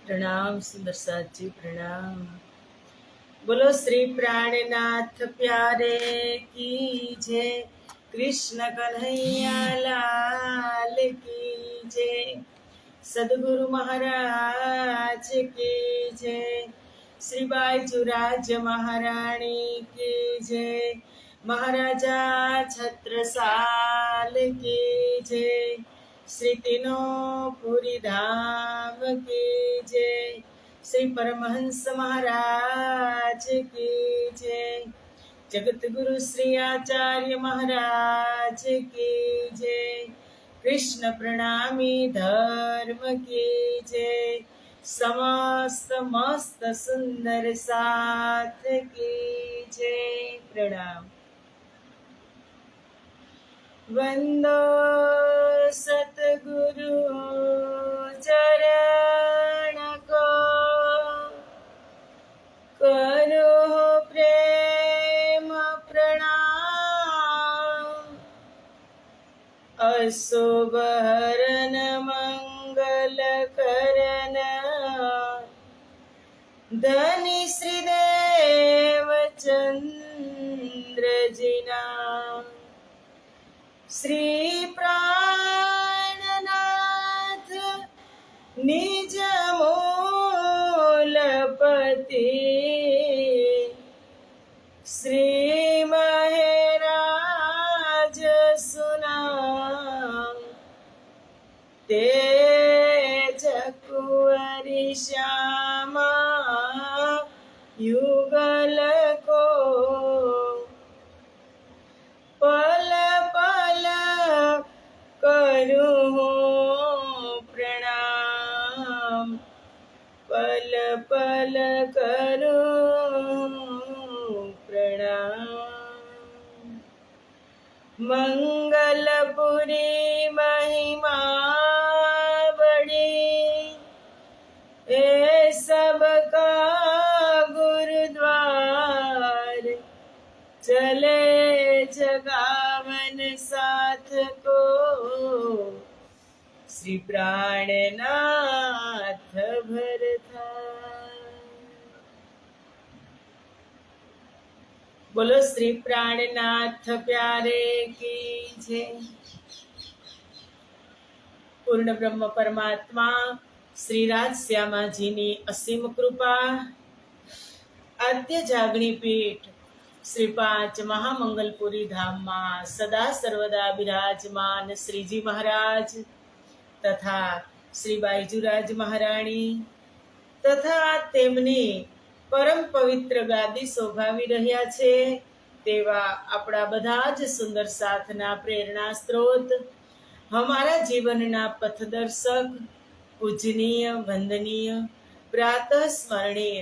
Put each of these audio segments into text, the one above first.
प्रणाम सुंदर साथ जी प्रणाम। बोलो श्री प्राणनाथ प्यारे की जय। कृष्ण कन्हैया लाल की जय। सदगुरु महाराज की जय। श्री बाईजुराज महारानी की जय। महाराजा छत्रसाल की जय। श्री तीनों पुरी धाम की जय। श्री परमहंस महाराज की जय। जगत गुरु श्री आचार्य महाराज की जय। कृष्ण प्रणामी धर्म की जय। समस्त मस्त सुंदर साथ की जय। प्रणाम। वंदो सतगुरु चरण को, करो प्रेम प्रणाम। अशुभ हरन मंगल करन, धनी श्रीदेव चंद्र जिना। श्री प्राणनाथ निज मूलपति, श्री महराज सुना। तेज कुंवरी श्यामा युगल को, पल पल करूं प्रणाम। पल पल करूं प्रणाम। मंगलपुरी महिमा बड़ी, ए सबका गुरुद्वार। चले जगावन साथ को, श्री प्राणनाथ भरता। बोलो श्री प्राणनाथ प्यारे की जय। पूर्ण ब्रह्म परमात्मा श्री राज श्यामा जी नी असीम कृपा, आद्य जागणी पीठ श्री पांच महामंगलपुरी धाम में सदा सर्वदा विराजमान श्रीजी महाराज तथा श्री बाईजुराज महाराणी तथा तेमनी परम पवित्र गादी शोभावी रह्या छे तेवा आपड़ा बधा ज सुंदर साथना प्रेरणा स्त्रोत, हमारा जीवनना पथदर्शक, पूजनीय वंदनीय प्रातः स्मरणीय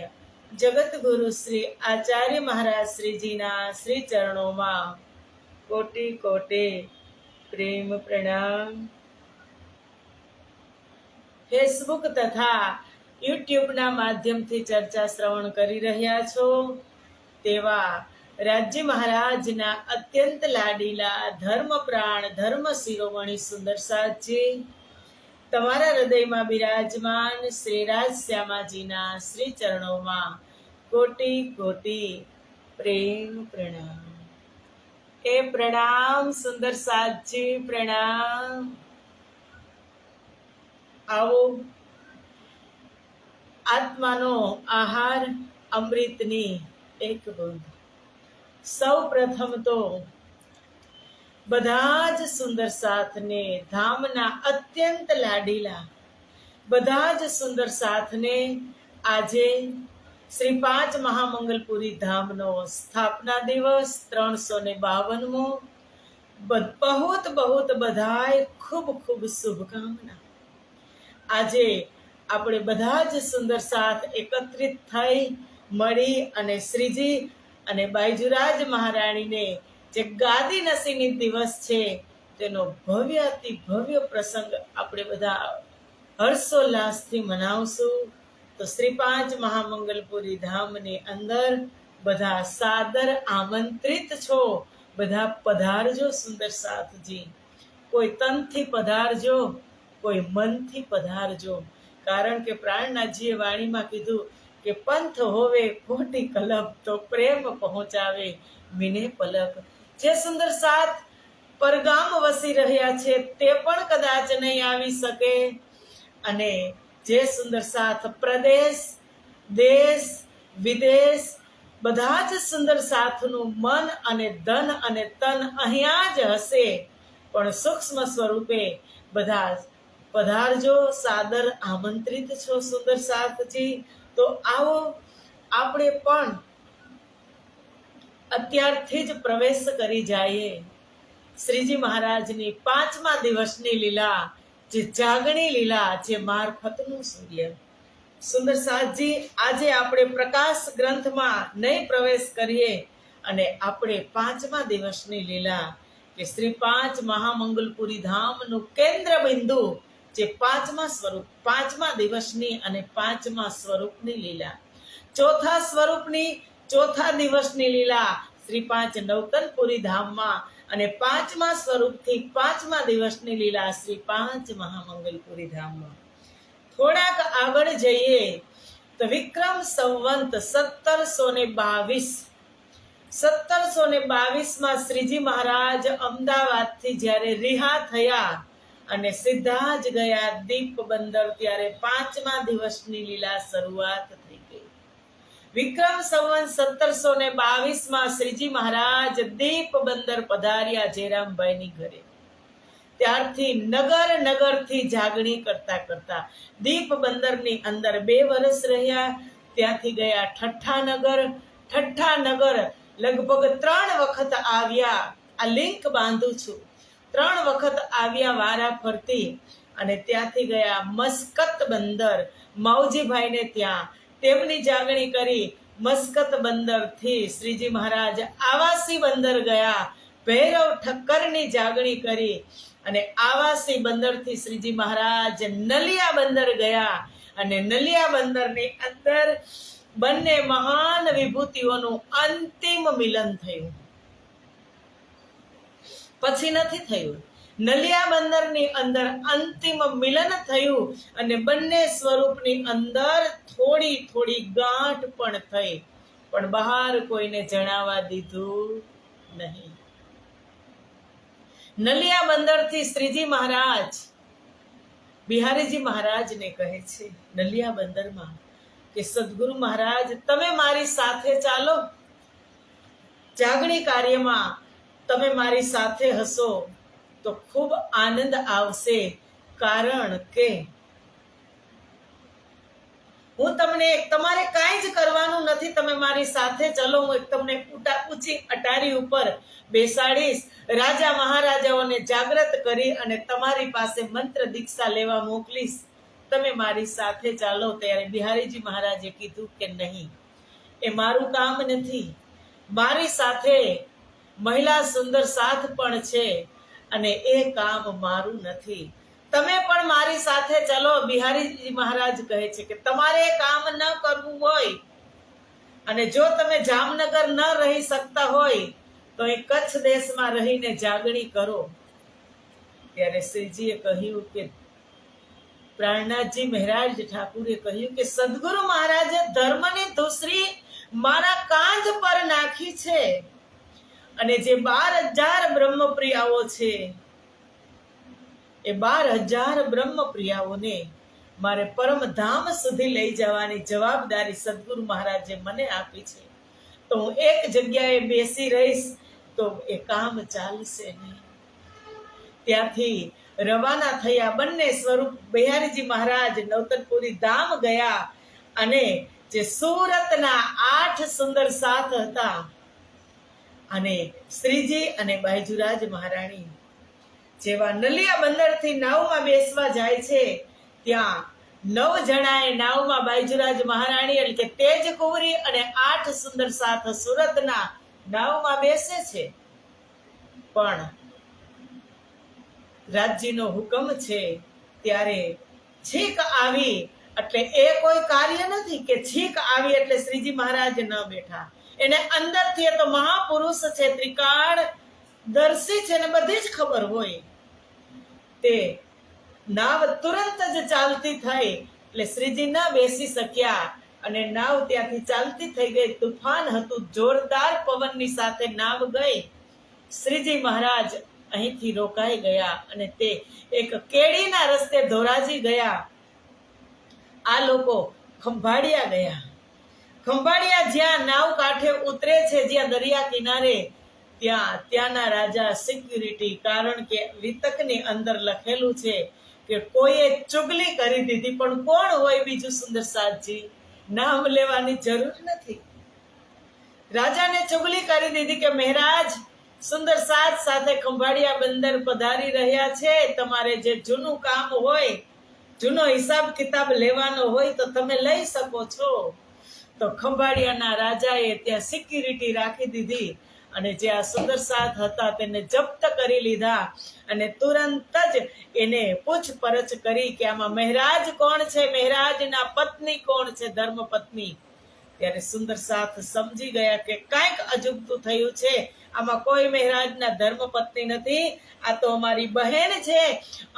जगत गुरु श्री आचार्य महाराज श्री जी ना श्री चरणों में कोटि कोटि प्रेम प्रणाम। फेसबुक तथा यूट्यूब ना माध्यम थी चर्चा श्रवण करी रह्या छो तेवा राज्य महाराज ना अत्यंत लाडीला धर्म प्राण धर्म शिरोमणि सुंदर साथ जी तमारा हृदय में विराजमान श्री राज श्यामाजी ना श्री चरणों में कोटि कोटि प्रेम प्रणाम। ए प्रणाम सुंदर साथ जी प्रणाम। आओ आत्मानो आहार अमृतनी एक बूंद। सौ प्रथम तो बधाज सुंदर साथ ने धामना अत्यंत लाडीला बधाज सुंदर साथ ने आजे श्री पांच महामंगलपुरी धाम नो स्थापना दिवस 352मो। बहुत बहुत बधाई खूब खूब शुभकामना। आजे આપણે બધા જ સુંદર સાથ એકત્રિત થઈ મળી અને શ્રીજી અને બાઈજુરાજ મહારાણીને જે ગાદી નસીની દિવસ છે તેનો ભવ્ય અતિ ભવ્ય પ્રસંગ આપણે બધા હર્ષોલ્લાસથી મનાવશું। તો શ્રી પાંચ મહામંગલપુરી ધામની અંદર બધા સાદર આમંત્રિત છો। બધા પધારજો સુંદર સાથજી। કોઈ તનથી પધારજો, કોઈ મનથી પધારજો। કારણ કે પ્રાણનાથજીએ વાણીમાં કીધું કે પંથ હોવે ખોટી કલપ તો પ્રેમ પહોંચાવે વિને પલક. જે સુંદર સાથ પરગામ વસી રહ્યા છે તે પણ કદાચ નહીં આવી શકે, અને જે સુંદર સાથ પ્રદેશ, દેશ, વિદેશ બધા જ સુંદર સાથનું મન અને ધન અને તન અહીંયા જ હશે, પણ સૂક્ષ્મ સ્વરૂપે બધા પધારજો, સાદર આમંત્રિત છો સુંદર સાથજી. તો આવો આપણે પણ અત્યારથી જ પ્રવેશ કરી જઈએ શ્રીજી મહારાજની 5મા દિવસની લીલા, જે જાગણી લીલા, જે મારફતનું સૂર્ય. સુંદર સાથજી, આજે આપણે પ્રકાશ ગ્રંથમાં નહીં પ્રવેશ કરીએ, અને આપણે 5મા દિવસની લીલા કે શ્રી 5 મહામંગલપુરી ધામનું કેન્દ્ર બિંદુ, જે 5મા સ્વરૂપ, 5મા દિવસની અને 5મા સ્વરૂપની લીલા, ચોથા સ્વરૂપની ચોથા દિવસની લીલા શ્રી 5 નવતનપુરી ધામમાં, અને 5મા સ્વરૂપથી 5મા દિવસની લીલા શ્રી 5 મહામંગલપુરી ધામમાં. થોડાક આગળ જઈએ તો વિક્રમ સંવંત 1722 શ્રીજી મહારાજ અમદાવાદથી જ્યારે રિહા થયા અને સીધા જ ગયા દીપ બંદર, ત્યારે 5મા દિવસની લીલા શરૂઆત થઈ ગઈ. વિક્રમ સંવંત 1722 શ્રીજી મહારાજ દીપ બંદર પધાર્યા જેરામભાઈની ઘરે. ત્યારથી નગરથી જાગણી કરતા કરતા દીપ બંદરની અંદર 2 વર્ષ રહ્યા. ત્યાંથી ગયા ઠઠ્ઠા નગર લગભગ 3 વખત આવ્યા. આ લિંક બાંધું છું. 3 વખત આવ્યા વારા ફરતી, અને ત્યાંથી ગયા મસ્કત બંદર. માવજીભાઈને ત્યાં તેમની જાગણી કરી. મસ્કત બંદરથી શ્રીજી મહારાજ આવાસી બંદર ગયા. ભૈરવ ઠક્કરની જાગણી કરી, અને આવાસી બંદરથી શ્રીજી મહારાજ નલિયા બંદર ગયા, અને નલિયા બંદરની અંદર બંને મહાન વિભૂતિઓનું અંતિમ મિલન થયું. પછી નથી થયું. નલિયા બંદરની અંદર અંતિમ મિલન થયું, અને બંને સ્વરૂપની અંદર થોડી ગાંઠ પણ થઈ, પણ બહાર કોઈને જણાવવા દીધું નહીં. નલિયા બંદરથી શ્રીજી મહારાજ બિહારીજી મહારાજને કહે છે નલિયા બંદરમાં કે સદગુરુ મહારાજ, તમે મારી સાથે ચાલો, જાગણી કાર્યમાં તમે મારી સાથે હશો તો ખૂબ આનંદ આવશે. કારણ કે હું તમને, તમારે કાંઈ જ કરવાનું નથી, તમે મારી સાથે ચલો, હું તમને ઊંચી અટારી ઉપર બેસાડીશ, રાજા મહારાજાઓને જાગૃત કરી અને તમારી પાસે મંત્ર દીક્ષા લેવા મોકલીશ, તમે મારી સાથે ચાલો. ત્યારે બિહારીજી મહારાજે કીધું કે નહીં, એ મારું કામ નથી, મારી સાથે મહિલા સુંદર સાથ પણ છે, અને એ કામ મારું નથી, તમે પણ મારી સાથે ચલો. બિહારીજી મહારાજ કહે છે કે તમારે કામ ન કરવું હોય, અને જો તમે જામનગર ન રહી શકતા હોય તો એ કચ્છ દેશમાં રહીને જાગણી કરો. ત્યારે શ્રીજીએ કહ્યું કે પ્રાણનાથજી મહારાજ ઠાકુરે કહ્યું કે સદગુરુ મહારાજે ધર્મની ધૂસરી મારા કાંધ પર નાખી છે, અને જે 12,000 બ્રહ્મપ્રિયાઓ છે, એ 12,000 બ્રહ્મપ્રિયાઓને મારે પરમધામ સુધી લઈ જવાની જવાબદારી સદગુરુ મહારાજે મને આપી છે. તો હું એક જગ્યાએ બેસી રહીશ તો એ કામ ચાલશે નહીં. ત્યાંથી રવાના થયા બંને સ્વરૂપ. બિહારીજી મહારાજ નવતનપુરી ધામ ગયા, અને જે સુરતના 8 સુંદર સાથ હતા, અને શ્રીજી અને બાયજુરાજ મહારાણી જેવા નલિયા બંદરથી નાવમાં બેસવા જાય છે, ત્યાં 9 જણાએ નાવમાં બાયજુરાજ મહારાણી એટલે કે તેજ કુંવરી અને 8 સુંદર સાથ સુરતના નાવમાં બેસે છે. પણ રાજજીનો હુકમ છે ત્યારે છીક આવી એટલે એ કોઈ કાર્ય નથી કે છીક આવી એટલે શ્રીજી મહારાજ ન બેઠા. એને અંદરથી એ તો મહાપુરુષ છે, ત્રિકાળ દર્શી છે, ને બધી જ ખબર હોય. તે નાવ તુરંત જ ચાલતી થઈ એટલે શ્રીજી ન બેસી શક્યા અને નાવ ત્યાંથી ચાલતી થઈ ગઈ. તુફાન હતું, જોરદાર પવનની સાથે નાવ ગઈ. શ્રીજી મહારાજ અહીંથી રોકાઈ ગયા અને તે એક કેડીના રસ્તે ધોરાજી ગયા. આ લોકો ખંભાળિયા ગયા. ખંભાળિયા જ્યાં નાવ કાંઠે ઉતરે છે, જ્યાં દરિયા કિનારે, ત્યાંના રાજા સિક્યુરિટી, કારણ કે વિતકની અંદર લખેલું છે કે કોઈએ ચુગલી કરી દીધી. પણ કોણ હોય બીજું? સુંદર સાતજી. નામ લેવાની જરૂર નથી. રાજાને ચુગલી કરી દીધી કે મહારાજ સુંદર સાત સાથે ખંભાળિયા બંદર પધારી રહ્યા છે. તમારે જે જૂનું કામ હોય, જૂનો હિસાબ કિતાબ લેવાનો હોય તો તમે લઈ શકો છો. તો ખંભાળિયાના રાજાએ ત્યાં સિક્યુરિટી રાખી દીધી અને જે આ સુંદર સાત હતા તેને જપ્ત કરી લીધા અને તુરંત જ એને પૂછપરછ કરી કે આમાં મહારાજ કોણ છે, મહારાજના પત્ની કોણ છે, ધર્મપત્ની. ત્યારે સુંદર સાત સમજી ગયા કે કંઈક અજુગતું થયું છે. આમાં કોઈ મહારાજના ધર્મપત્ની નથી. આ તો અમારી બહેન છે.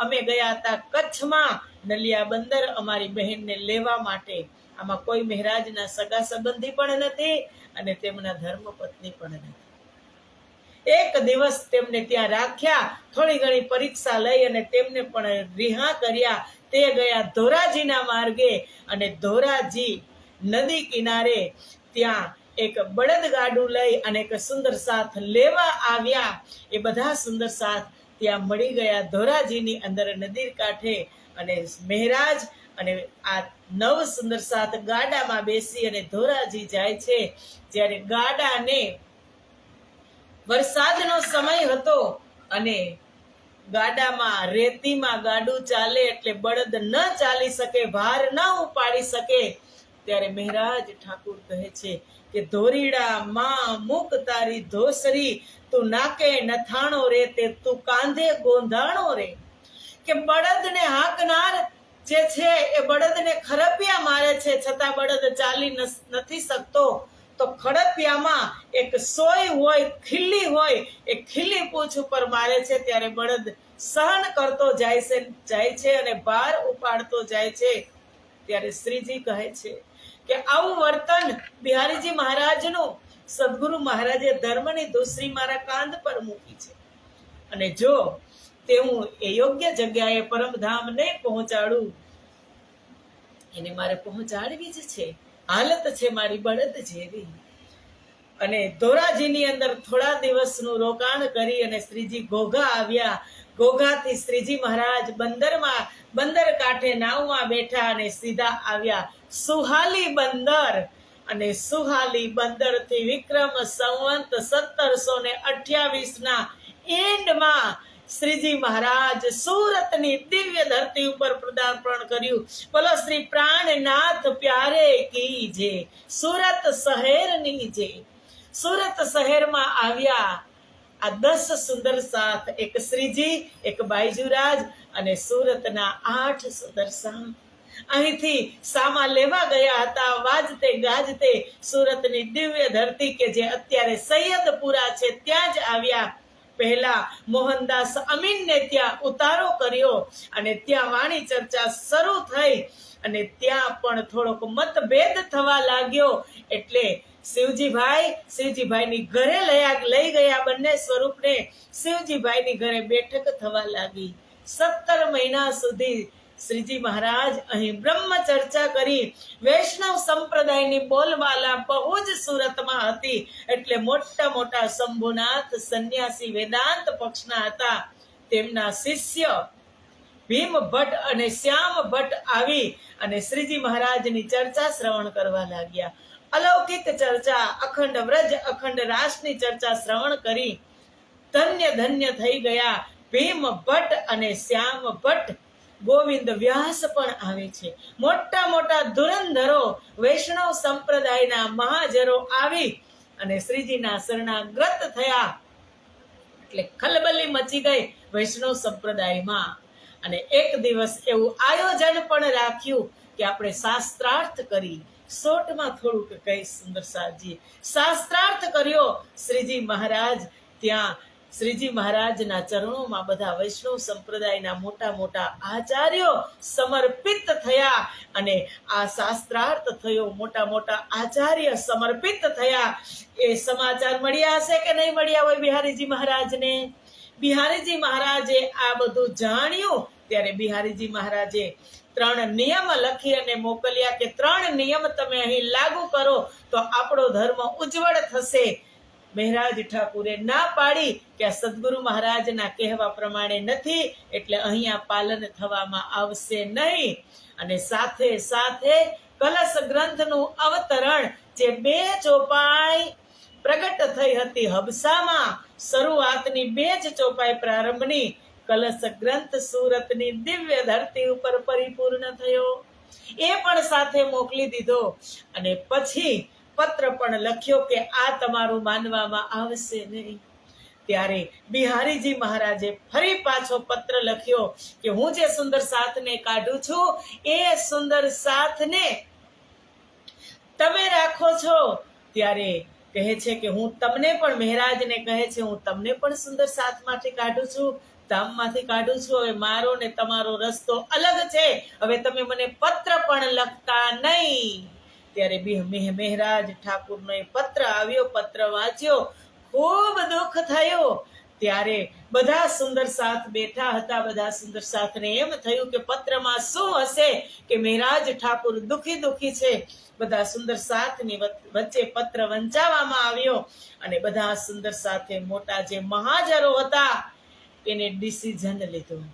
અમે ગયા હતા કચ્છમાં નલિયા બંદર અમારી બહેનને લેવા માટે. આમાં કોઈ મહારાજના સગા સંબંધી પણ નથી અને તેમના ધર્મપત્ની પણ નથી. એક દિવસ તેમને ત્યાં રાખ્યા, થોડી ઘણી પરીક્ષા લઈ અને તેમને પણ રિહા કર્યા. તે ગયા ધોરાજીના માર્ગે અને ધોરાજી નદી કિનારે ત્યાં એક બળદગાડું લઈ અને એક સુંદર સાથ લેવા આવ્યા. એ બધા સુંદર સાથ ત્યાં મળી ગયા ધોરાજીની અંદર નદી કાંઠે. અને મહારાજ અને આ નવ સુંદર સાથ ગાડામાં બેસી અને ધોરાજી જાય છે. જ્યારે ગાડાને વરસાદનો સમય હતો અને ગાડામાં રેતીમાં ગાડું ચાલે એટલે બળદ ન ચાલી શકે, ભાર ન ઉપાડી શકે. ત્યારે મહારાજ ઠાકુર કહે છે કે ધોરીડા માં મુક તારી ધોસરી, તું નાકે નથાણો રે તે તું કાંધે ગોંધાણો રે. કે બળદને હાંકનાર જે છે એ બળદને ખરપિયા મારે છે, છતાં બળદ ચાલી નથી શકતો. તો ખડપિયામાં એક સોય હોય, ખીલી હોય, એ ખીલી પૂંછ ઉપર મારે છે. ત્યારે બળદ સહન કરતો જાય છે અને ભાર ઉપાડતો જાય છે. ત્યારે શ્રીજી કહે છે કે આવું વર્તન બિહારીજી મહારાજનું, સદગુરુ મહારાજે ધર્મની ધૂસરી મારા કાંધ પર મૂકી છે અને જો તે હું એ યોગ્ય જગ્યાએ પરમધામ નહીં પહોંચાડું, એને મારે પહોંચાડવી જ છે. હાલત છે મારી બળદ જેવી. અને ધોરાજીની અંદર થોડા દિવસનું રોકાણ કરી અને શ્રીજી ઘોઘા આવ્યા. ઘોઘાથી શ્રીજી મહારાજ બંદર કાંઠે નાવમાં બેઠા અને સીધા આવ્યા સુહાલી બંદર. અને સુહાલી બંદર થી વિક્રમ સંવંત 1728 એન્ડમાં શ્રીજી મહારાજ સુરતની દિવ્ય ધરતી ઉપર પદાર્પણ કર્યું. બોલો શ્રી પ્રાણનાથ પ્યારે કી જે, સુરત શહેરની જે. સુરત શહેરમાં આવ્યા આ 10 સુંદર સાથ, એક શ્રીજી, એક બાયજુરાજ અને સુરતના 8 સુંદર સાથ અહીંથી સામા લેવા ગયા હતા. વાજતે ગાજતે સુરતની દિવ્ય ધરતી કે જે અત્યારે સૈયદપુરા છે ત્યાં જ આવ્યા. પહેલા મોહનદાસ અમીનને ત્યાં ઉતારો કર્યો અને ત્યાં વાણી ચર્ચા શરૂ થઈ અને ત્યાં પણ થોડોક મતભેદ થવા લાગ્યો. એટલે શિવજીભાઈની ઘરે લઈ ગયા બંને સ્વરૂપને. શિવજીભાઈની ઘરે બેઠક થવા લાગી. 17 મહિના સુધી શ્રીજી મહારાજ અહીં બ્રહ્મ ચર્ચા કરી. વૈષ્ણવ સંપ્રદાયની બોલબાલા બહુ જ સુરતમાં હતી. એટલે મોટા શંભુનાથ સંન્યાસી વેદાંત પક્ષના હતા. તેમના શિષ્ય ભીમ ભટ્ટ અને શ્યામ ભટ્ટ આવી અને શ્રીજી મહારાજની ચર્ચા શ્રવણ કરવા લાગ્યા. અલૌકિક ચર્ચા, અખંડ વ્રજ અખંડ રાસની ચર્ચા શ્રવણ કરી ધન્ય થઈ ગયા. ભીમ ભટ્ટ અને શ્યામ ભટ્ટ, ગોવિંદ વ્યાસ પણ આવે છે. મોટા ધુરંધરો વૈષ્ણવ સંપ્રદાયના મહાજરો આવી અને શ્રીજીના શરણાગત થયા. એટલે ખલબલી મચી ગઈ વૈષ્ણવ સંપ્રદાયમાં. અને એક દિવસ એવું આયોજન પણ રાખ્યું કે આપણે શાસ્ત્રાર્થ કરી. શોર્ટમાં થોડુંક કહીશ સુંદર સાજી. શાસ્ત્રાર્થ કર્યો. શ્રીજી મહારાજ ત્યાં શ્રીજી મહારાજના ચરણોમાં બધા વૈષ્ણવ સંપ્રદાયના મોટા મોટા આચાર્યો સમર્પિત થયા અને આ શાસ્ત્રાર્થ થયો. મોટા મોટા આચાર્ય સમર્પિત થયા. એ સમાચાર મળ્યા હશે કે નહીં મળ્યા હોય બિહારીજી મહારાજને? બિહારીજી મહારાજે આ બધું જાણ્યું ત્યારે બિહારીજી મહારાજે 3 નિયમ લખી અને મોકલ્યા કે 3 નિયમ તમે અહીં લાગુ કરો તો આપણો ધર્મ ઉજ્જવળ થશે. મહેરાજ ઠાકુરે ના પાડી કે આ સદગુરુ મહારાજના કહેવા પ્રમાણે નથી, એટલે અહીંયા પાલન થવામાં આવશે નહીં. અને સાથે સાથે કલશ ગ્રંથનું અવતરણ જે 2 ચોપાઈ પ્રગટ થઈ હતી હબસામાં, શરૂઆતની 2 જ ચોપાઈ પ્રારંભની, કલશ ગ્રંથ સુરતની દિવ્ય ધરતી ઉપર પરિપૂર્ણ થયો. એ પણ સાથે મોકલી દીધો અને પછી પત્ર પણ લખ્યો કે આ તમારું માનવામાં આવશે નહીં. ત્યારે બિહારીજી મહારાજે ફરી પાછો પત્ર લખ્યો કે હું જે સુંદર સાથને કાઢું છું એ સુંદર સાથને તમે રાખો છો. ત્યારે કહે છે કે હું તમને પણ, મહેરાજને કહે છે હું તમને પણ સુંદર સાથમાંથી કાઢું છું, ધામમાંથી કાઢું છું. હવે મારો ને તમારો રસ્તો અલગ છે, હવે તમે મને પત્ર પણ લખતા નહીં. ત્યારે મહેરાજ ઠાકુરનો એ પત્ર આવ્યો, પત્ર વાંચ્યો, ખૂબ દુઃખ થયો. ત્યારે બધા સુંદર સાથ બેઠા હતા. બધા સુંદર સાથને એમ થયું કે પત્રમાં શું હશે કે મહેરાજ ઠાકુર દુઃખી છે. બધા સુંદર સાથની વચ્ચે પત્ર વંચાવવામાં આવ્યો અને બધા સુંદર સાથે મોટા જે મહાજરો હતા એને ડિસિઝન લીધું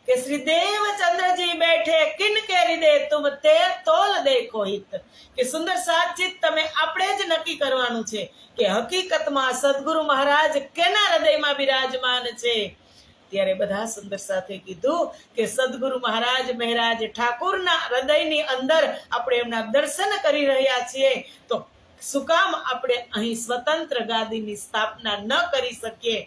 કે શ્રી દેવચંદ્રજી બેઠે કિન કે હૃદય તુમ તે તોલ દેખો હિત, કે સુંદર સાચિત તમે આપણે જ નક્કી કરવાનું છે કે હકીકતમાં સદગુરુ મહારાજ કેના હૃદયમાં બિરાજમાન છે. ત્યારે બધા સુંદર સાથે કીધું કે સદગુરુ મહારાજ મહેરાજ ઠાકુરના હૃદયની અંદર આપણે એમના દર્શન કરી રહ્યા છીએ, તો શું કામ આપણે અહીં સ્વતંત્ર ગાદીની સ્થાપના ન કરી શકીએ?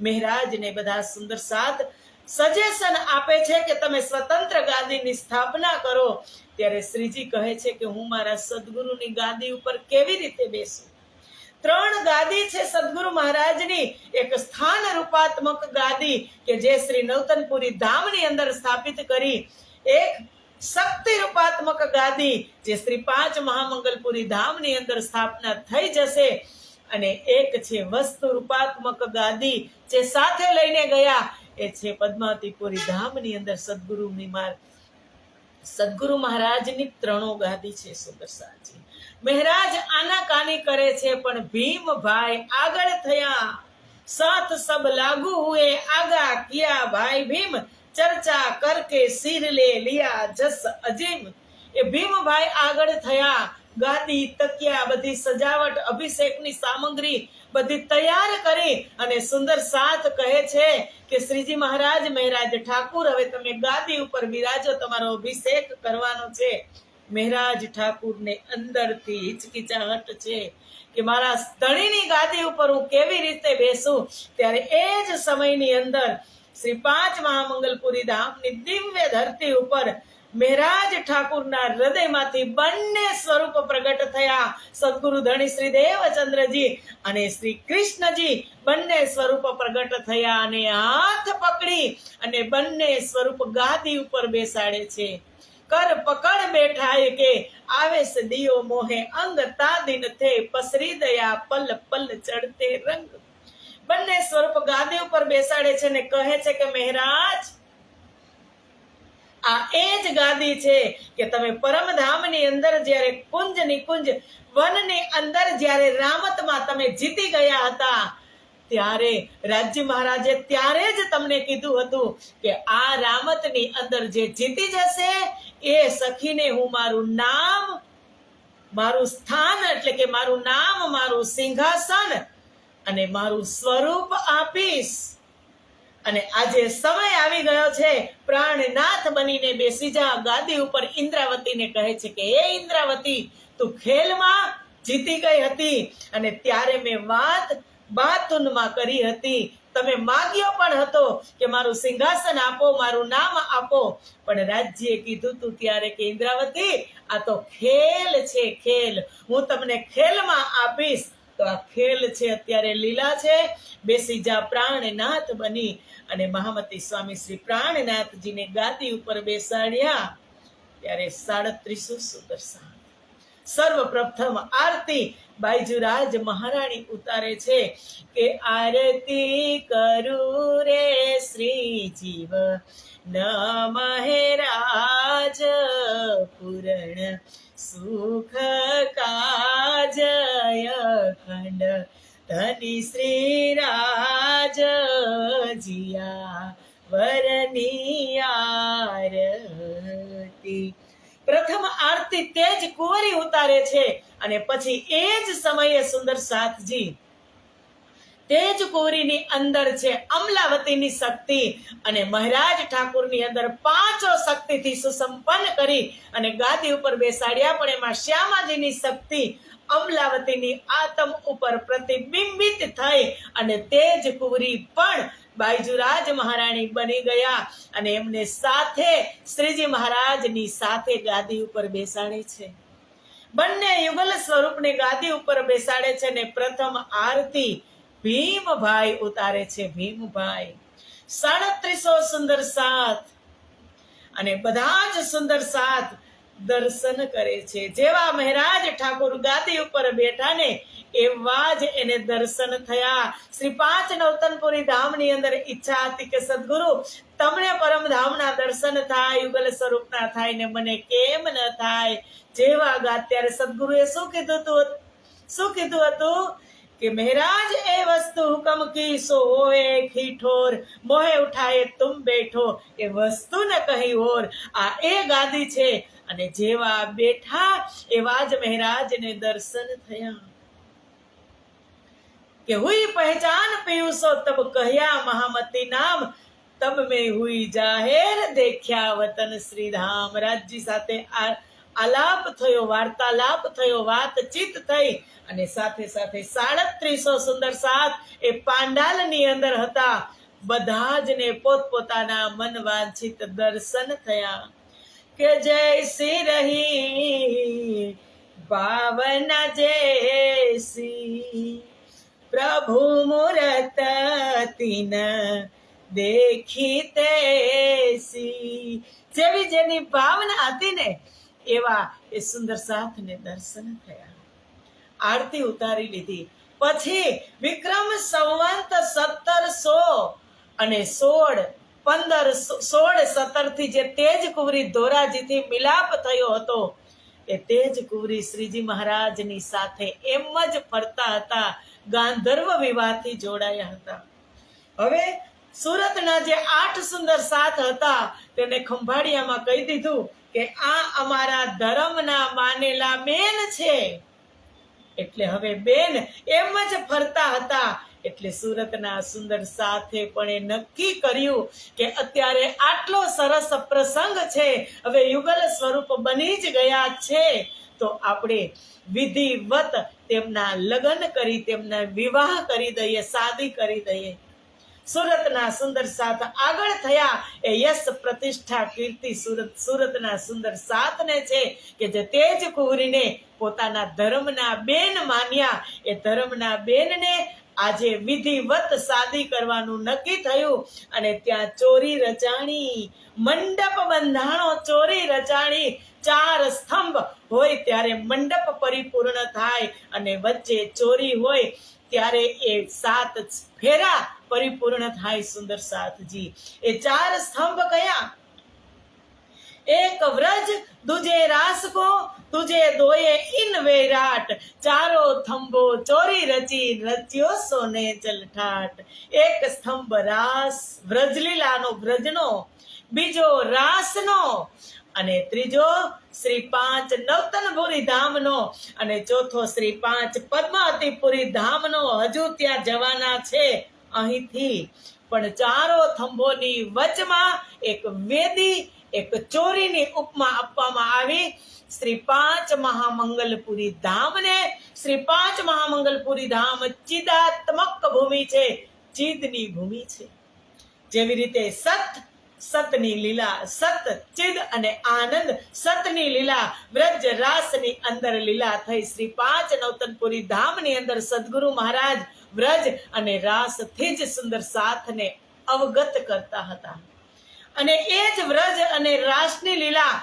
મહેરાજને બધા સુંદર સાથ સજેશન આપે છે કે તમે સ્વતંત્ર ગાદીની સ્થાપના કરો. ત્યારે શ્રીજી કહે છે કે હું મારા સદગુરુની ગાદી ઉપર કેવી રીતે બેસું? 3 ગાદી છે સદગુરુ મહારાજની. એક સ્થાન રૂપાત્મક ગાદી કે જે શ્રી નવતનપુરી ધામની અંદર સ્થાપિત કરી, એક શક્તિ રૂપાત્મક ગાદી જે શ્રી 5 મહામંગલપુરી ધામની અંદર સ્થાપના થઈ જશે, અને એક છે વસ્તુ રૂપાત્મક ગાદી જે સાથે લઈને ગયા, એ છે પદ્માવતીપુરી ધામની અંદર સદગુરુ મહારાજની 3 ગાદી છે સુંદર સાચી. મહેરાજ આનાકાની કરે છે પણ ભીમભાઈ આગળ થયા. સાથ સબ લાગુ હુએ આગા કિયા ભાઈ ભીમ, ચર્ચા કરકે સિર લે લિયા જસ અજીમ. એ ભીમભાઈ આગળ થયા. ગાદી, તકિયા, બધી સજાવટ, અભિષેકની સામગ્રી બધી તૈયાર કરી અને સુંદર સાથ કહે છે કે શ્રીજી મહારાજ મહેરાજ ઠાકુર હવે તમે ગાદી ઉપર બિરાજો, તમારો અભિષેક કરવાનો છે. મહેરાજ ઠાકુરને અંદરથી હિચકિચાહટ છે કે મારા ધણીની ગાદી ઉપર હું કેવી રીતે બેસું. ત્યારે એ જ સમયની અંદર શ્રી 5 મહામંગલપુરી ધામની દિવ્ય ધરતી ઉપર મહેરાજ ઠાકુરના હૃદયમાંથી બંને સ્વરૂપ પ્રગટ થયા. સદગુરુ ધણી શ્રી દેવચંદ્રજી અને શ્રી કૃષ્ણજી બંને સ્વરૂપ પ્રગટ થયા અને હાથ પકડી અને બંને સ્વરૂપ ગાદી ઉપર બેસાડે છે. કર પકડ બેઠાય કે આવે સે દિયો મોહે અંગ તાદિન થે પસરી દયા પલ પલ ચડતે રંગ. બંને સ્વરૂપ ગાદી ઉપર બેસાડે છે ને કહે છે કે મહેરાજ આ એ જ ગાદી છે કે તમે પરમધામની અંદર જ્યારે કુંજ નિકુંજ વનની અંદર જ્યારે રામતમાં તમે જીતી ગયા હતા, ત્યારે રાજ્ય મહારાજે ત્યારે જ તમને કીધું હતું કે આ રામતની અંદર જે જીતી જશે એ સખીને હું મારું નામ, મારું સ્થાન એટલે કે મારું નામ, મારું સિંહાસન અને મારું સ્વરૂપ આપીશ. અને આજે સમય આવી ગયો છે, પ્રાણનાથ બનીને બેસી જા ગાદી ઉપર. ઇન્દ્રાવતીને કહે છે કે હે ઇન્દ્રાવતી, તું ખેલમાં જીતી ગઈ હતી અને ત્યારે મેં વાત બાતુનમાં કરી હતી, તમે માગ્યો પણ હતો કે મારું સિંહાસન આપો, મારું નામ આપો, પણ રાજ્યે કીધું તું ત્યારે કે ઇન્દ્રાવતી આ તો ખેલ છે, ખેલ, હું તમને ખેલમાં આપીશ. તો આ ખેલ છે અત્યારે લીલા છે. બેસી જા પ્રાણનાથ બની અને મહામતી સ્વામી શ્રી પ્રાણનાથજીને ગાદી ઉપર બેસાડ્યા ત્યારે 37 સુદર્શન. સર્વપ્રથમ આરતી બાઈજુરાજ મહારાણી ઉતારે છે કે આરતી કરું રે શ્રી જીવ નમઃ રાજ પૂરણ સુખ કાજય ખંડ ધની શ્રી રાજ જીયા વરની આરતી. પ્રથમ આરતી તેજ કુંવરી ઉતારે છે અને પછી એ જ સમયે સુંદર સાથજી તેજ કુંવરીની અંદર છે અમલાવતીની શક્તિ અને મહારાજ ઠાકુરની અંદર પાંચો શક્તિથી સુસંપન્ન કરી અને ગાદી ઉપર બેસાડ્યા. પણ એમાં શ્યામાજીની શક્તિ અમલાવતીની આતમ ઉપર પ્રતિબિંબિત થઈ અને તેજ કુંવરી પણ બાઈજુરાજ મહારાણી બની ગયા અને એમને સાથે શ્રીજી મહારાજની સાથે ગાદી ઉપર બેસાડે છે. બંને યુગલ સ્વરૂપને ગાદી ઉપર બેસાડે છે અને પ્રથમ આરતી ભીમભાઈ ઉતારે છે. ભીમભાઈ 37 સુંદર સાથ અને બધા જ સુંદર સાથ દર્શન કરે છે. જેવા મહારાજ ઠાકોર ગાદી ઉપર બેઠા ને એવા જ એને દર્શન થયા. શ્રી પાંચ નવતનપુરી ધામની અંદર ઈચ્છા હતી કે સદગુરુ તમને પરમધામના દર્શન થાય, યુગલ સ્વરૂપના થાય ને મને કેમ ન થાય. જેવા ગા ત્યારે સદગુરુએ શું કીધું હતું કે મહારાજ એ વસ્તુ હુકમ કી સો હોએ ખીઠોર મોહે ઉઠાએ તુમ બેઠો. એ વસ્તુ ન કહી ઓર. આ એ ગાદી છે અને જેવા બેઠા એવા જ મહારાજને દર્શન થયા કે હુઈ પહેચાન પીયુસો તબ કહ્યા મહામતી નામ તબ મેં હુઈ જાહેર દેખ્યા વતન શ્રીધામ. રાજજી સાથે આલાપ થયો, વાર્તાલાપ થયો, વાતચીત થઈ અને સાથે સાથે 37 સુંદર સાથ એ પાંડાલની અંદર હતા. બધા જ ને પોતપોતાના મન વાંછિત દર્શન થયા કે જૈસી રહી ભાવના જૈસી પ્રભુ મૂરત તીન દેખી તેસી. જેવી જેની ભાવના હતી ને એવા એ સુંદર સાથને દર્શન થયા. આરતી ઉતારી લીધી. પછી વિક્રમ સંવંત 1700 અને 16 થી જે તેજ કુંવરી ધોરાજીથી મિલાપ થયો હતો એ તેજ કુંવરી શ્રીજી મહારાજની સાથે એમ જ ફરતા હતા. ગાંધર્વ વિવાહથી જોડાયા હતા. હવે સુરતના જે 8 સુંદર સાથ હતા તેને ખંભાળિયામાં કહી દીધું કે આ અમારા ધર્મના માનેલા બેન છે. એટલે હવે બેન એમ જ ફરતા હતા. એટલે સુરતના સુંદર સાથે પણ એ નક્કી કર્યું કે અત્યારે આટલો સરસ પ્રસંગ છે, હવે યુગલ સ્વરૂપ બની જ ગયા છે તો આપણે વિધિવત તેમના લગ્ન કરી તેમના વિવાહ કરી દઈએ, શાદી કરી દઈએ. સુરતના સુંદર સાથ આગળ થયા. એ યશ પ્રતિષ્ઠા કીર્તિ સુરતના સુંદર સાથને છે કે જે તેજ કુંવરીને પોતાના ધર્મના બેન માન્યા. એ ધર્મના બેનને આજે વિધિવત શાદી કરવાનું નક્કી થયું અને ત્યાં ચોરી રચાણી, મંડપ બંધાણો, ચોરી રચાણી. 4 સ્તંભ હોય ત્યારે મંડપ પરિપૂર્ણ થાય અને વચ્ચે ચોરી હોય ત્યારે એ 7 ફેરા પરિપૂર્ણ થાય. સુંદર સાથજી એ 4 સ્તંભ કયા? એક વ્રજ દુજે રાસ કો તુજે દોયે ઇન વૈરાટ. 4 થંભો ચોરી રચી રચ્યો સોને જલઠાટ. એક સ્તંભ રાસ વ્રજલીલાનો, વ્રજનો, બીજો રાસનો અને ત્રીજો શ્રી 5 નવતનપુરી ધામનો અને ચોથો શ્રી 5 પદ્માવતીપુરી ધામનો. હજુ ત્યાં જવાના છે અહીંથી. પણ 4 થંભોની વચમાં એક વેદી, એક ચોરીની ઉપમા આપવામાં આવી. શ્રી 5 મહામંગલપુરી ધામને, શ્રી 5 મહામંગલપુરી ધામ ચિદાત્મક ભૂમિ છે, ચિદની ભૂમિ છે. જેવી રીતે સત સતની લીલા, સત ચિદ અને આનંદ સતની લીલા વ્રજ રાસની અંદર લીલા થઈ. શ્રી પાંચ નવતનપુરી ધામની અંદર સદગુરુ મહારાજ વ્રજ અને રાસથી જ સુંદર સાથને અવગત કરતા હતા. અને એ જ વ્રજ અને રાસની લીલા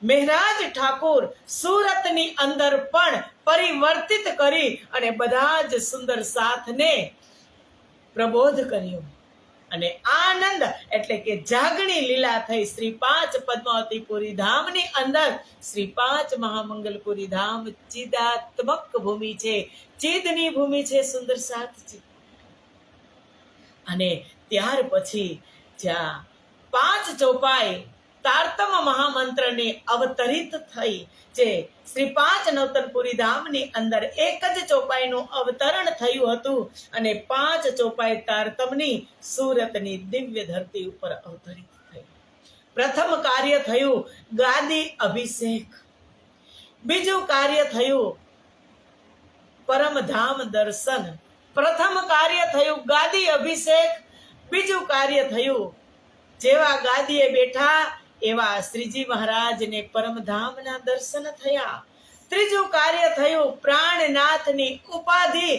મહેરાજ ઠાકોર સુરતની અંદર પણ પરિવર્તિત કરી અને બધા જ સુંદર સાથને પ્રબોધ કર્યો. અને આનંદ એટલે કે જાગણી લીલા થઈ. શ્રી પાંચ પદ્માવતીપુરી ધામની અંદર શ્રી પાંચ મહામંગલપુરી ધામ ચિદાત્મક ભૂમિ છે, ચિદની ભૂમિ છે સુંદર સાથજી. અને ત્યાર પછી જ્યાં પાંચ ચોપાઈ તારતમ મહામંત્રની અવતરિત થઈ, જે શ્રી પાંચ નવતનપુરી ધામની અંદર એક જ ચોપાઈનું અવતરણ થયું હતું અને પાંચ ચોપાઈ તારતમની સુરતની દિવ્ય ધરતી ઉપર અવતરિત થઈ. પ્રથમ કાર્ય થયું ગાદી અભિષેક, બીજું કાર્ય થયું પરમધામ દર્શન. પ્રથમ કાર્ય થયું ગાદી અભિષેક, બીજું કાર્ય થયું જેવા ગાદીએ બેઠા એવા શ્રીજી મહારાજને પરમધામના દર્શન થયા. ત્રીજું કાર્ય થયું પ્રાણનાથની ઉપાધિ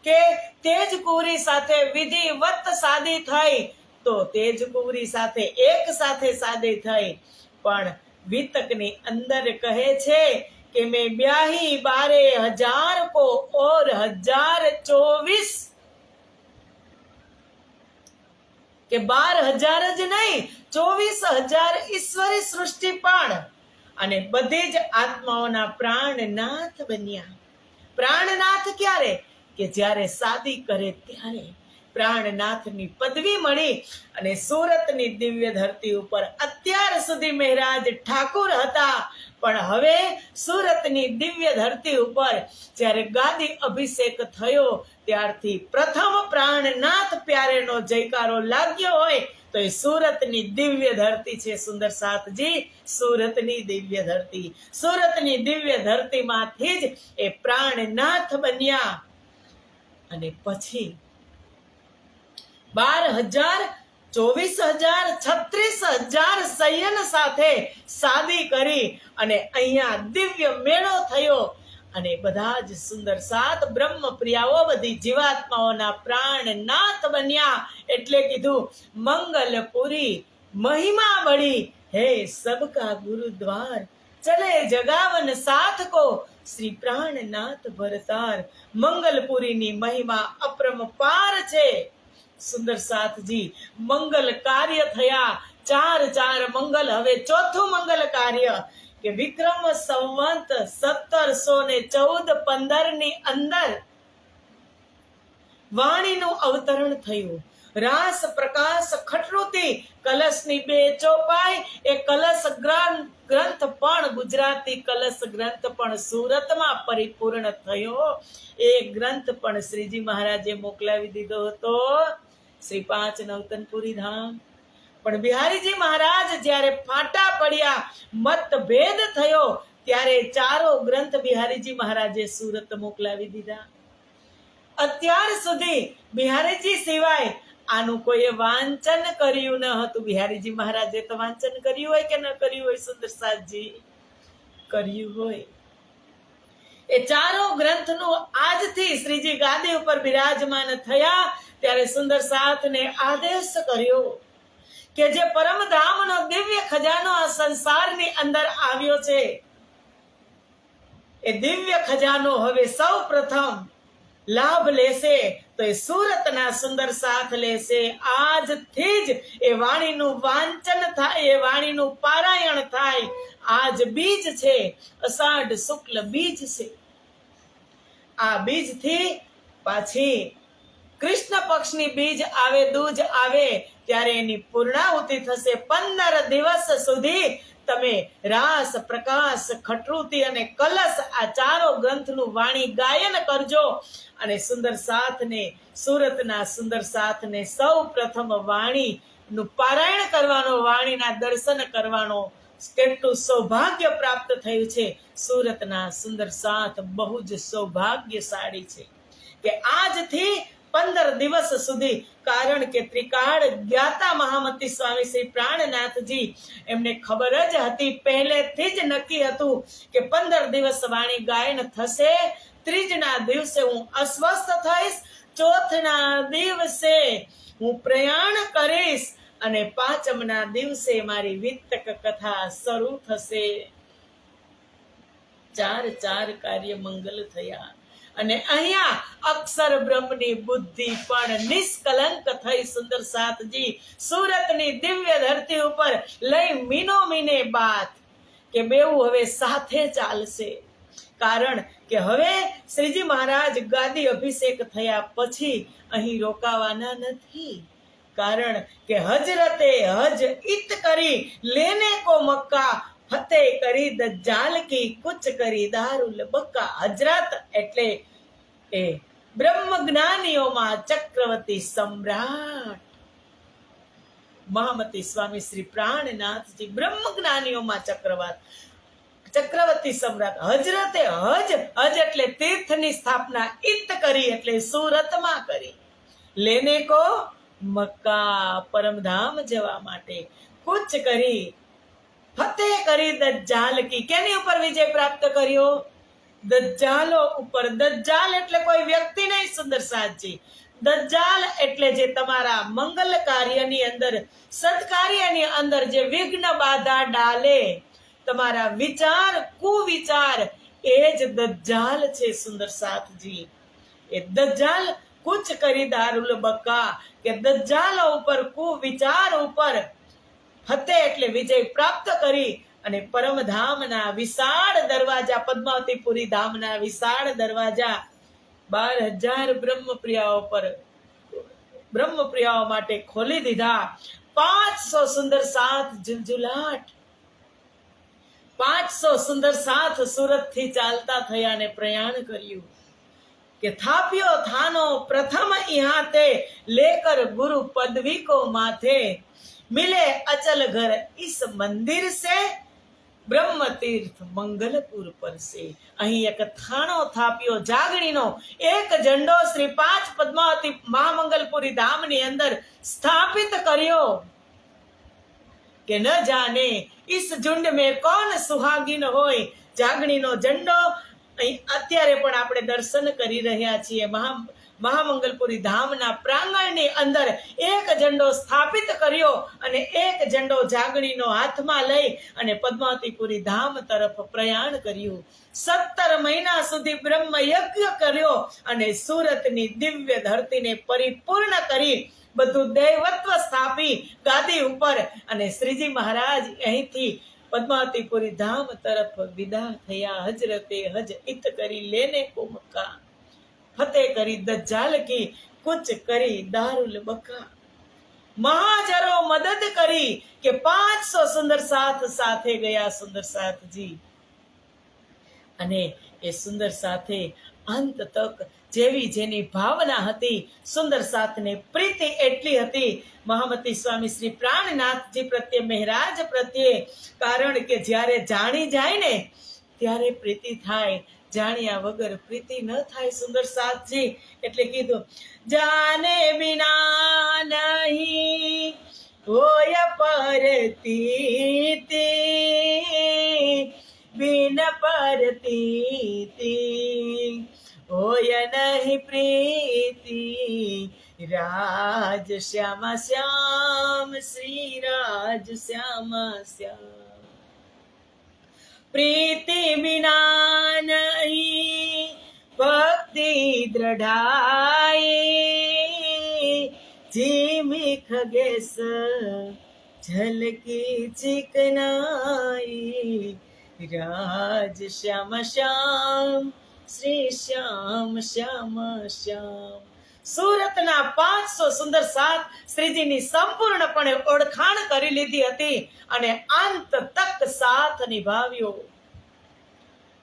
કે તેજકુંવરી સાથે વિધિવત સાદી થઈ. તો તેજકુંવરી સાથે એક સાથે સાદી થઈ, પણ વિતકની અંદર કહે છે કે મેં બ્યાહી 12,000 को और 1024 કે 12,000 જ નહીં 24,000 ઈશ્વરી સૃષ્ટિ પણ, અને બધી જ આત્માઓના પ્રાણનાથ બન્યા. પ્રાણનાથ ક્યારે? કે જ્યારે સાદી કરે ત્યારે પ્રાણનાથની પદવી મળી. અને સુરતની દિવ્ય ધરતી ઉપર અત્યાર સુધી મહેરાજ ઠાકુર હતા, પણ હવે સુરતની દિવ્ય ધરતી ઉપર જ્યારે ગાદી અભિષેક થયો ત્યારથી પ્રથમ પ્રાણનાથ પ્યારેનો જયકારો લાગ્યો હોય તો એ સુરતની દિવ્ય ધરતી છે સુંદર સાથજી. સુરતની દિવ્ય ધરતી, સુરતની દિવ્ય ધરતીમાંથી જ એ પ્રાણનાથ બન્યા. અને પછી 12,000 24,000 36,000 સૈયન સાથે સાદી કરી અને અહીંયા દિવ્ય મેળો થયો. અને બધા જ સુંદર સાત બ્રહ્મ પ્રિયાઓ બધી જીવાત્માઓના પ્રાણનાથ બન્યા. એટલે કીધું મંગલપુરી મહિમા બળી, હે સબકા ગુરુદ્વાર ચલે જગાવન સાથ કો શ્રી પ્રાણનાથ ભરતાર. મંગલપુરીની મહિમા અપરંપાર છે સુંદર સાથજી. મંગલ કાર્ય થયા, 4 મંગલ. હવે ચોથું મંગલ કાર્ય કે વિક્રમ સંવંત 1714-15 ની અંદર વાણીનું અવતરણ થયું. રાસ પ્રકાશ ખટરુતી કલશની 2 ચોપાઈ, એ કલશ ગ્રંથ પણ ગુજરાતી કલશ ગ્રંથ પણ સુરતમાં પરિપૂર્ણ થયો. એ ગ્રંથ પણ શ્રીજી મહારાજે મોકલાવી દીધો હતો શ્રી પાંચ નવતનપુરી ધામ. પણ બિહારીજી મહારાજ જ્યારે ફાટા પડ્યા, મતભેદ થયો, ત્યારે 4 ગ્રંથ બિહારીજી મહારાજે સુરત મોકલાવી દીધા. અત્યાર સુધી બિહારીજી સિવાય આનું કોઈ વાંચન કર્યું ન હતું. બિહારીજી મહારાજે તો વાંચન કર્યું હોય કે ન કર્યું હોય સુંદર સાથજી? કર્યું હોય. એ 4 ગ્રંથનું આજથી શ્રીજી ગાદી ઉપર બિરાજમાન થયા ત્યારે સુંદર સાથને આદેશ કર્યો કે જે પરમધામનો દિવ્ય ખજાનો આ સંસારની અંદર આવ્યો છે, એ દિવ્ય ખજાનો હવે સૌ પ્રથમ લાભ લેશે તો એ સુરતના સુંદર સાથ લેશે. આજથી જ એ વાણીનું વાંચન થાય, એ વાણીનું પારાયણ થાય. આજ બીજ છે, અષાઢ શુક્લ બીજ છે. આ બીજથી પાછી કૃષ્ણ પક્ષની બીજ આવે, દૂજ આવે, ત્યારે એની પૂર્ણાહુતિ થશે. 15 દિવસ સુધી તમે રાસ પ્રકાશ ખટરુતી અને કલશ આ 4 ગ્રંથનું વાણી ગાયન કરજો. અને સુંદર સાથને સુરતના સુંદર સાથને સૌ પ્રથમ વાણીનું પારાયણ કરવાનો, વાણીના દર્શન કરવાનો કેટલું સૌભાગ્ય પ્રાપ્ત થયું છે. સુરતના સુંદર સાથ બહુ જ સૌભાગ્યશાળી છે કે આજથી 15 દિવસ સુધી, કારણ કે ત્રિકાળ જ્ઞાતા મહામતી સ્વામી શ્રી પ્રાણનાથજી એમને ખબર જ હતી, પહેલેથી જ નક્કી હતું કે 15 દિવસ વાણી ગાયન થશે, ત્રીજના દિવસે હું અસ્વસ્થ થઈશ, ચોથના દિવસે હું પ્રયાણ કરીશ અને પાંચમના દિવસે મારી વિતક કથા શરૂ થશે. 4 કાર્ય મંગલ થયા અને અહીંયા અક્ષર બ્રહ્મની બુદ્ધિ પણ નિષ્કલંક થઈ. સુંદર સાતજી સુરતની દિવ્ય ધરતી ઉપર લઈ મીનો મીને બાત કે બેવું હવે સાથે ચાલશે, કારણ કે હવે શ્રીજી મહારાજ ગાદી અભિષેક થયા પછી અહીં રોકાવાના નથી, કારણ કે હજરતે હજ ઈત કરી લેને કો મક્કા, ફતેહ કરી દજ્જાલ કી કુચ કરી દારુલ બક્કા. હજરત એટલે એ બ્રહ્મ જ્ઞાનીઓમાં ચક્રવર્તી સમ્રાટ મહામતી સ્વામી શ્રી પ્રાણનાથજી બ્રહ્મ જ્ઞાનીઓમાં ચક્રવર્તી સમ્રાટ. હજરતે હજ એટલે તીર્થની સ્થાપના, ઈત કરી એટલે સુરતમાં કરી, લેને કો મક્કા પરમધામ જવા માટે, કુચ કરી ફતેહ કરી દજ્જાલ કી, કેની ઉપર વિજય પ્રાપ્ત કર્યો? દજ્જાલો ઉપર. દજ્જાલ એટલે કોઈ વ્યક્તિ નહીં સુંદર સાતજી, દજ્જાલ એટલે જે તમારા મંગલ કાર્યની અંદર, સત્કાર્યની અંદર જે વિઘ્ન બાધા ડાલે, તમારા વિચાર કુવિચાર, એ જ દજ્જાલ છે સુંદર સાતજી. એ દજ્જાલ કુચ કરી દારુલ બક્કા, કે દજ્જાલો ઉપર કુવિચાર ઉપર ફતેહ એટલે વિજય પ્રાપ્ત કરી અને પરમધામના વિશાળ દરવાજા, પદ્માવતીપુરી ધામના વિશાળ દરવાજા 12,000 બ્રહ્મપ્રિયાઓ માટે ખોલી દીધા. 500 સુંદર સાથ ઝુલઝુલાટ, 500 સુંદર સાથ સુરત થી ચાલતા થયા અને પ્રયાણ કર્યું કે થાપ્યો થાનો પ્રથમ ઇહાતે, લેકર ગુરુ પદવી કો માથે, મિલે અચલ ઘર ઇસ મંદિર સે, બ્રહ્મ તીર્થ મંગલપુર પર સે. અહીં એક થાણો થાપ્યો, જાગણીનો એક ઝંડો શ્રી 5 પદ્માવતી મહામંગલપુરી ધામની અંદર સ્થાપિત કર્યો કે ન જાને ઇસ ઝુંડ મેં કોણ સુહાગીન હોય. જાગણીનો ઝંડો અહીં અત્યારે પણ આપણે દર્શન કરી રહ્યા છીએ. મહામંગલપુરી ધામના પ્રાંગણની અંદર એક ઝંડો સ્થાપિત કર્યો અને એક ઝંડો જાગણીનો હાથમાં લઈ અને પદ્માવતીપુરી ધામ તરફ પ્રયાણ કર્યું. 17 મહિના સુધી બ્રહ્મ યજ્ઞ કર્યો અને સુરતની દિવ્ય ધરતીને પરિપૂર્ણ કરી, બધું દૈવત્વ સ્થાપી ગાદી ઉપર, અને શ્રીજી મહારાજ અહીંથી પદ્માવતીપુરી ધામ તરફ વિદા થયા. હજરતે હજ ઈત કરી લેને કો મક્કા, ફતેહ કરી દજ્જાલ કી કુચ કરી દારુલ બક્કા. મહાજરો મદદ કરી કે 500 સુંદર સાથ સાથે ગયા સુંદર સાથજી. અને એ સુંદર સાથે અંત તક જેવી જેની ભાવના હતી, સુંદર સાથને પ્રીતિ એટલી હતી મહામતી સ્વામી શ્રી પ્રાણનાથજી પ્રત્યે, મહારાજ પ્રત્યે, કારણ કે જ્યારે જાણી જાય ને ત્યારે પ્રીતિ થાય, જાણ્યા વગર પ્રીતિ ન થાય સુંદર સાથજી. એટલે કીધું જાને બિના નહીં હોય પરતીતિ, બિન પરતીતિ હોય નહીં પ્રીતિ, રાજ શ્યામ શ્યામ શ્રી રાજ શ્યામ શ્યામ. પ્રીતિ બિના નહીં ભક્તિ દ્રઢાઈ, જીમી ખગેશ ઝલકી ચિકનાઈ, રાજ શ્યામ શ્યામ શ્રી શ્યામ શ્યામ શ્યામ. સુરતના 500 સુંદર સાથ શ્રીજીની સંપૂર્ણપણે ઓળખાણ કરી લીધી હતી અને અંત તક સાથ નિભાવ્યો.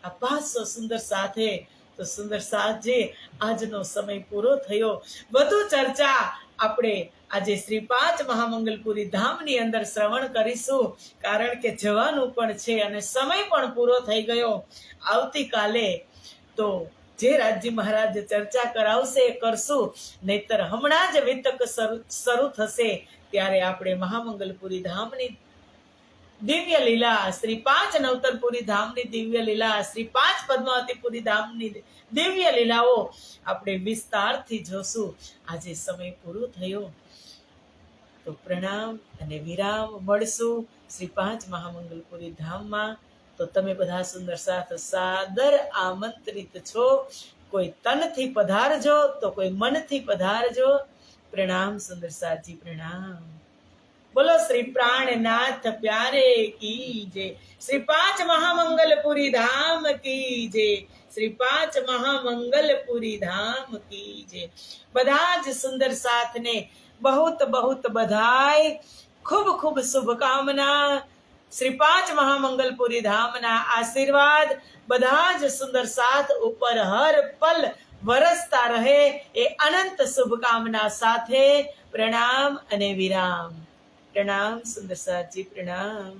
આ 500 સુંદર સાથે તો સુંદર સાથજી આજનો સમય પૂરો થયો. વધુ ચર્ચા આપણે આજે શ્રી 5 મહામંગલપુરી ધામની અંદર શ્રવણ કરીશું, કારણ કે જવાનું પણ છે અને સમય પણ પૂરો થઈ ગયો. આવતીકાલે તો જે રાજજી મહારાજ ચર્ચા કરાવશે એ કરશું, નહીતર હમણાં જ વિતક શરૂ થશે ત્યારે આપણે મહામંગલપુરી ધામની દિવ્ય લીલા, શ્રી 5 નવતરપુરી ધામની દિવ્ય લીલા, શ્રી 5 પદ્માવતીપુરી ધામની દિવ્ય લીલાઓ આપણે વિસ્તારથી જોશું. આજે સમય પૂરો થયો તો પ્રણામ અને વિરામ. મળશું શ્રી 5 મહામંગલપુરી ધામમાં. તો તમે બધા સુંદર સાથ સાદર આમંત્રિત છો. કોઈ તનથી પધારજો તો કોઈ મનથી પધારજો. પ્રણામ સુંદર સાજી, પ્રણામ. બોલો શ્રી પ્રાણનાથ પ્યારે કી જય. શ્રી 5 મહામંગલપુરી ધામ કી જય. શ્રી 5 મહામંગલપુરી ધામ કી જય. બધા જ સુંદર સાથને બહુત બહુત બધાય, ખૂબ ખૂબ શુભકામના. શ્રી 5 મહામંગલપુરી ધામના આશીર્વાદ બધા જ સુંદર સાથ ઉપર હર પલ વરસતા રહે એ અનંત શુભકામના સાથે પ્રણામ અને વિરામ. પ્રણામ સુંદર સાજી, પ્રણામ.